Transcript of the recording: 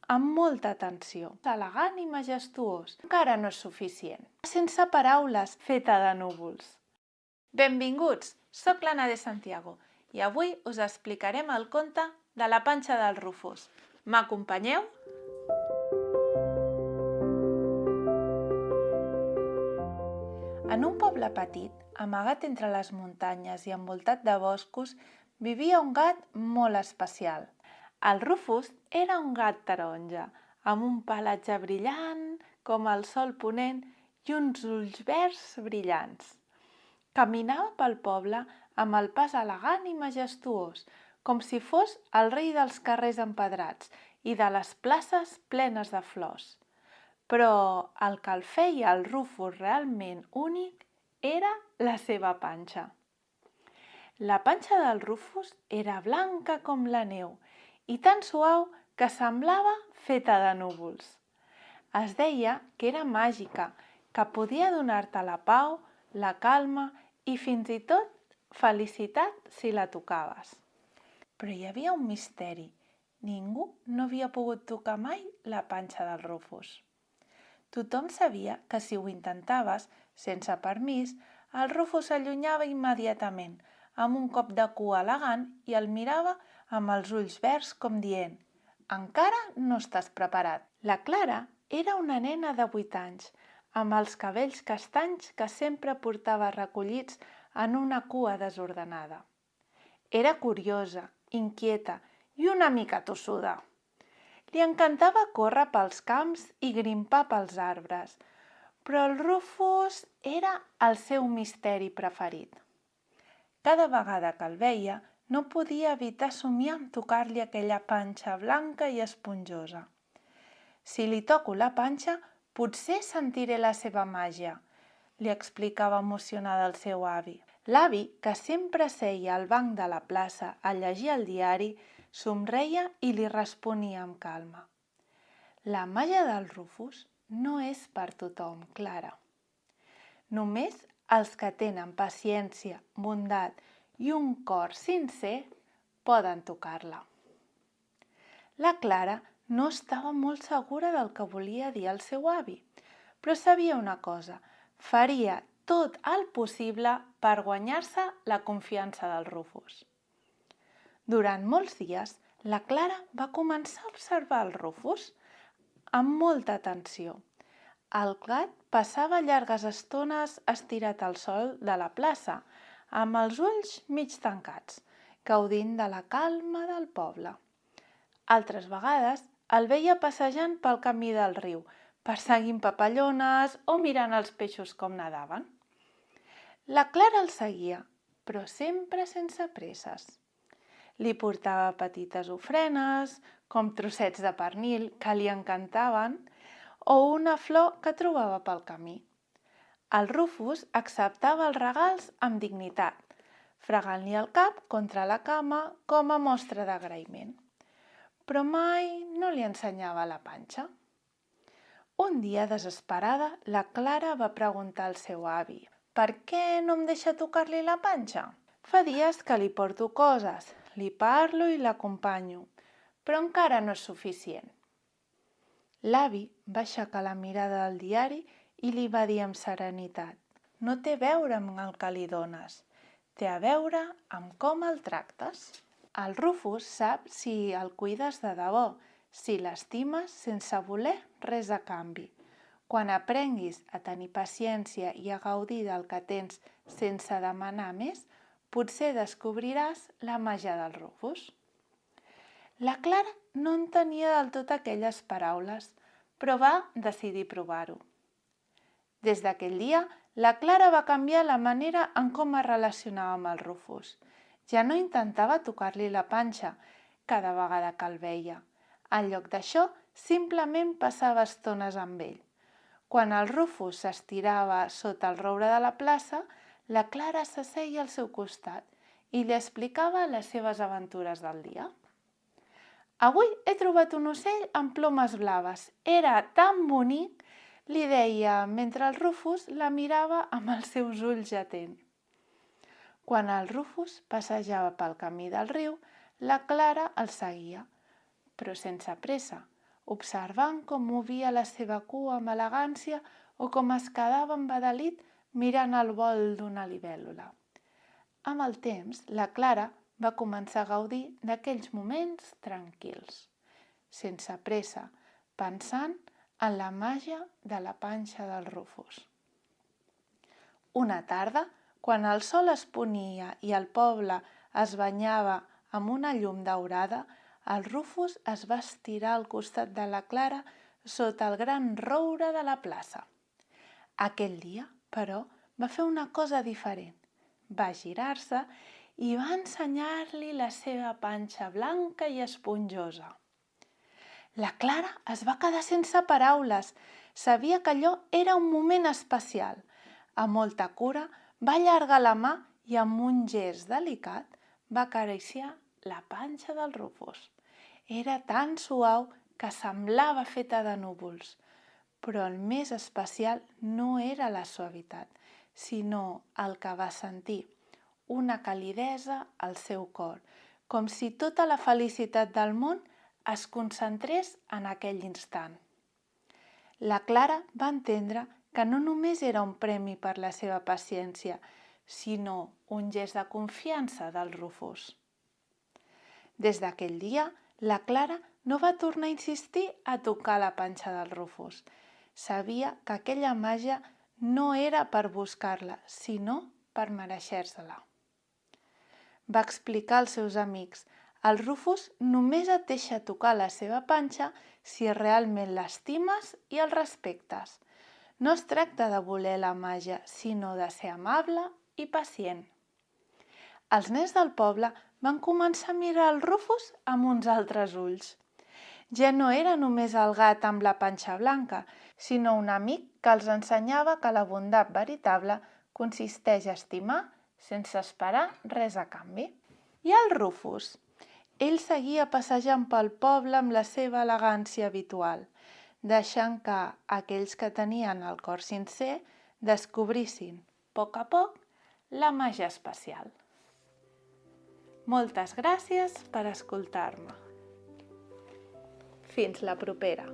amb molta atenció. Elegant i majestuós. Encara no és suficient. Sense paraules, feta de núvols. Benvinguts! Soc l'Anna de Santiago i avui us explicarem el conte de la panxa del Rufus. M'acompanyeu? En un poble petit, amagat entre les muntanyes i envoltat de boscos, vivia un gat molt especial. El Rufus era un gat taronja, amb un pelatge brillant com el sol ponent i uns ulls verds brillants. Caminava pel poble amb el pas elegant i majestuós, com si fos el rei dels carrers empedrats i de les places plenes de flors. Però el que el feia el Rufus realment únic era la seva panxa. La panxa del Rufus era blanca com la neu i tan suau que semblava feta de núvols. Es deia que era màgica, que podia donar-te la pau, la calma i fins i tot felicitat si la tocaves. Però hi havia un misteri. Ningú no havia pogut tocar mai la panxa del Rufus. Tothom sabia que si ho intentaves, sense permís, el Rufus s'allunyava immediatament, amb un cop de cua elegant i el mirava amb els ulls verds com dient «Encara no estàs preparat». La Clara era una nena de 8 anys, amb els cabells castanys que sempre portava recollits en una cua desordenada. Era curiosa, inquieta i una mica tossuda. Li encantava córrer pels camps i grimpar pels arbres, però el Rufus era el seu misteri preferit. Cada vegada que el veia, no podia evitar somiar amb tocar-li aquella panxa blanca i esponjosa. Si li toco la panxa, potser sentiré la seva màgia, li explicava emocionada el seu avi. L'avi, que sempre seia al banc de la plaça a llegir el diari, somreia i li responia amb calma. La màgia del Rufus no és per tothom, Clara. Només els que tenen paciència, bondat i un cor sincer poden tocar-la. La Clara no estava molt segura del que volia dir el seu avi, però sabia una cosa, faria tot el possible per guanyar-se la confiança del Rufus. Durant molts dies, la Clara va començar a observar el Rufus amb molta atenció. El gat passava llargues estones estirat al sol de la plaça, amb els ulls mig tancats, gaudint de la calma del poble. Altres vegades el veia passejant pel camí del riu, perseguint papallones o mirant els peixos com nadaven. La Clara el seguia, però sempre sense presses. Li portava petites ofrenes, com trossets de pernil que li encantaven, o una flor que trobava pel camí. El Rufus acceptava els regals amb dignitat, fregant-li el cap contra la cama com a mostra d'agraïment. Però mai no li ensenyava la panxa. Un dia, desesperada, la Clara va preguntar al seu avi «Per què no em deixa tocar-li la panxa?» «Fa dies que li porto coses, li parlo i l'acompanyo, però encara no és suficient». L'avi va aixecar la mirada del diari i li va dir amb serenitat «No té a veure amb el que li dones, té a veure amb com el tractes». El Rufus sap si el cuides de debò, si l'estimes sense voler res a canvi. Quan aprenguis a tenir paciència i a gaudir del que tens sense demanar més, potser descobriràs la màgia del Rufus. La Clara no entenia del tot aquelles paraules, però va decidir provar-ho. Des d'aquell dia, la Clara va canviar la manera en com es relacionava amb el Rufus. Ja no intentava tocar-li la panxa cada vegada que el veia. En lloc d'això, simplement passava estones amb ell. Quan el Rufus s'estirava sota el roure de la plaça, la Clara s'asseia al seu costat i li explicava les seves aventures del dia. «Avui he trobat un ocell amb plomes blaves. Era tan bonic», li deia mentre el Rufus la mirava amb els seus ulls atent. Quan el Rufus passejava pel camí del riu, la Clara el seguia, però sense pressa. observant com movia la seva cua amb elegància o com es quedava embadalit mirant el vol d'una libèl·lula. Amb el temps, la Clara va començar a gaudir d'aquells moments tranquils, sense pressa, pensant en la màgia de la panxa del Rufus. Una tarda, quan el sol es ponia i el poble es banyava amb una llum daurada, el Rufus es va estirar al costat de la Clara sota el gran roure de la plaça. Aquell dia, però, va fer una cosa diferent. Va girar-se i va ensenyar-li la seva panxa blanca i esponjosa. La Clara es va quedar sense paraules. Sabia que allò era un moment especial. Amb molta cura va allargar la mà i amb un gest delicat va acariciar la panxa del Rufus. Era tan suau que semblava feta de núvols, però el més especial no era la suavitat, sinó el que va sentir, una calidesa al seu cor, com si tota la felicitat del món es concentrés en aquell instant. La Clara va entendre que no només era un premi per la seva paciència, sinó un gest de confiança del Rufus. Des d'aquell dia, la Clara no va tornar a insistir a tocar la panxa del Rufus. Sabia que aquella màgia no era per buscar-la, sinó per mereixer-se-la. Va explicar als seus amics: el Rufus només et deixa tocar la seva panxa si realment l'estimes i el respectes. No es tracta de voler la màgia, sinó de ser amable i pacient. Els nens del poble van començar a mirar el Rufus amb uns altres ulls. Ja no era només el gat amb la panxa blanca, sinó un amic que els ensenyava que la bondat veritable consisteix a estimar sense esperar res a canvi. I el Rufus? Ell seguia passejant pel poble amb la seva elegància habitual, deixant que aquells que tenien el cor sincer descobrissin, a poc, la màgia especial. Moltes gràcies per escoltar-me. Fins la propera.